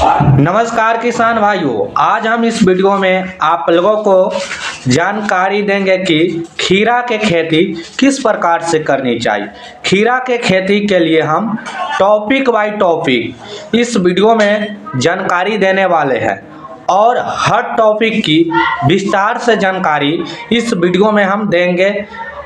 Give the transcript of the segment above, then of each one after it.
नमस्कार किसान भाइयों, आज हम इस वीडियो में आप लोगों को जानकारी देंगे कि खीरा के खेती किस प्रकार से करनी चाहिए। खीरा के खेती के लिए हम टॉपिक बाय टॉपिक इस वीडियो में जानकारी देने वाले हैं और हर टॉपिक की विस्तार से जानकारी इस वीडियो में हम देंगे।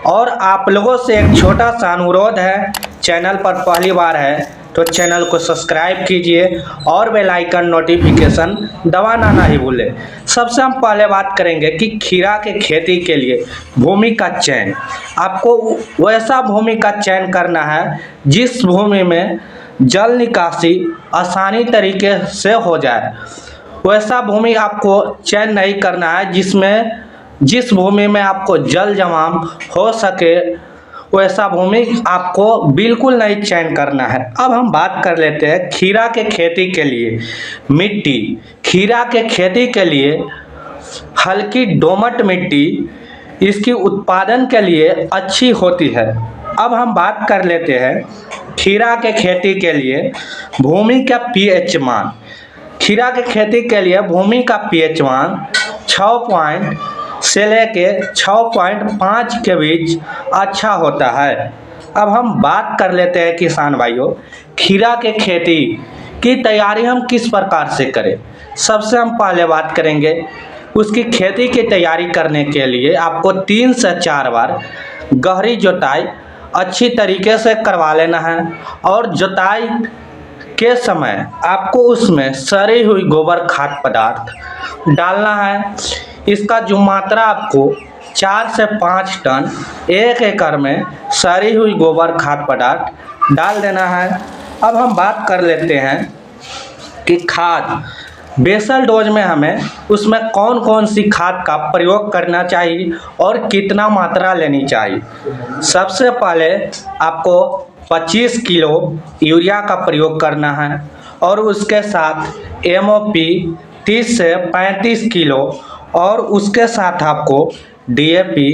और आप लोगों से एक छोटा सा अनुरोध है, चैनल पर पहली बार है तो चैनल को सब्सक्राइब कीजिए और बेल आइकन नोटिफिकेशन दबाना नहीं भूलें। सबसे हम पहले बात करेंगे कि खीरा के खेती के लिए भूमि का चयन। आपको वैसा भूमि का चयन करना है जिस भूमि में जल निकासी आसानी तरीके से हो जाए। वैसा भूमि आपको चयन नहीं करना है जिस भूमि में आपको जल जमाव हो सके, वैसा भूमि आपको बिल्कुल नहीं चयन करना है। अब हम बात कर लेते हैं खीरा के खेती के लिए मिट्टी। खीरा के खेती के लिए हल्की दोमट मिट्टी इसकी उत्पादन के लिए अच्छी होती है। अब हम बात कर लेते हैं खीरा के खेती के लिए भूमि का पीएच मान। खीरा के खेती के लिए भूमि का पीएच मान 6 से लेके 6.5 के बीच अच्छा होता है। अब हम बात कर लेते हैं किसान भाइयों, खीरा के खेती की तैयारी हम किस प्रकार से करें। सबसे हम पहले बात करेंगे उसकी खेती की तैयारी करने के लिए आपको 3 से 4 बार गहरी जुताई अच्छी तरीके से करवा लेना है। और जुताई के समय आपको उसमें सड़ी हुई गोबर खाद पदार्थ डालना है। इसका जो मात्रा आपको 4 से 5 टन 1 एकड़ में सड़ी हुई गोबर खाद पदार्थ डाल देना है। अब हम बात कर लेते हैं कि खाद बेसल डोज में हमें उसमें कौन कौन सी खाद का प्रयोग करना चाहिए और कितना मात्रा लेनी चाहिए। सबसे पहले आपको 25 किलो यूरिया का प्रयोग करना है और उसके साथ एमओपी 30 से 35 किलो और उसके साथ आपको डीएपी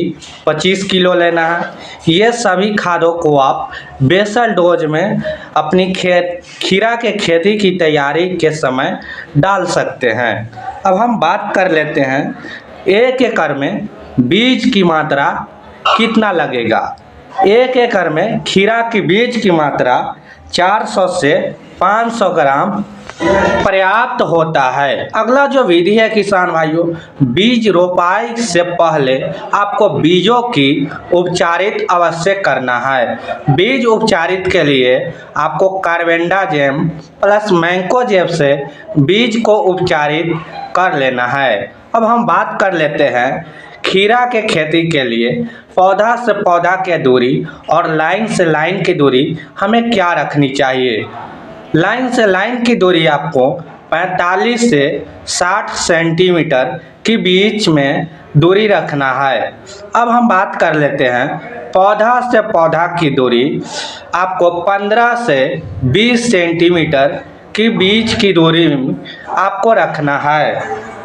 25 किलो लेना है। ये सभी खादों को आप बेसल डोज में अपनी खीरा के खेती की तैयारी के समय डाल सकते हैं। अब हम बात कर लेते हैं 1 एकड़ में बीज की मात्रा कितना लगेगा। 1 एकड़ में खीरा की बीज की मात्रा 400 से 500 ग्राम पर्याप्त होता है। अगला जो विधि है किसान भाइयों, बीज रोपाई से पहले आपको बीजों की उपचारित अवश्य करना है। बीज उपचारित के लिए आपको कार्बेंडाजेम प्लस मैंकोजेब से बीज को उपचारित कर लेना है। अब हम बात कर लेते हैं खीरा के खेती के लिए पौधा से पौधा की दूरी और लाइन से लाइन की दूरी हमें क्या रखनी चाहिए। लाइन से लाइन की दूरी आपको 45 से 60 सेंटीमीटर के बीच में दूरी रखना है। अब हम बात कर लेते हैं पौधा से पौधा की दूरी आपको 15 से 20 सेंटीमीटर के बीच की दूरी आपको रखना है।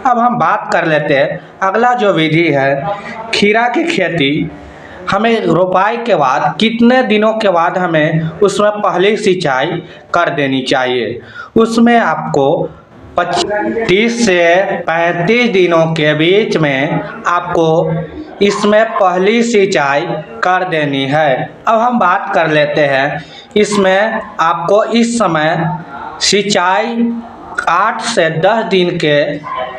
अब हम बात कर लेते हैं अगला जो विधि है खीरा की खेती हमें रोपाई के बाद कितने दिनों के बाद हमें उसमें पहली सिंचाई कर देनी चाहिए। उसमें आपको 25 से 35 दिनों के बीच में आपको इसमें पहली सिंचाई कर देनी है। अब हम बात कर लेते हैं इसमें आपको इस समय सिंचाई 8 से 10 दिन के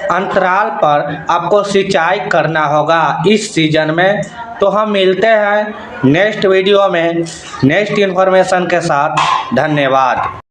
अंतराल पर आपको सिंचाई करना होगा इस सीजन में। तो हम मिलते हैं नेक्स्ट वीडियो में नेक्स्ट इन्फॉर्मेशन के साथ। धन्यवाद।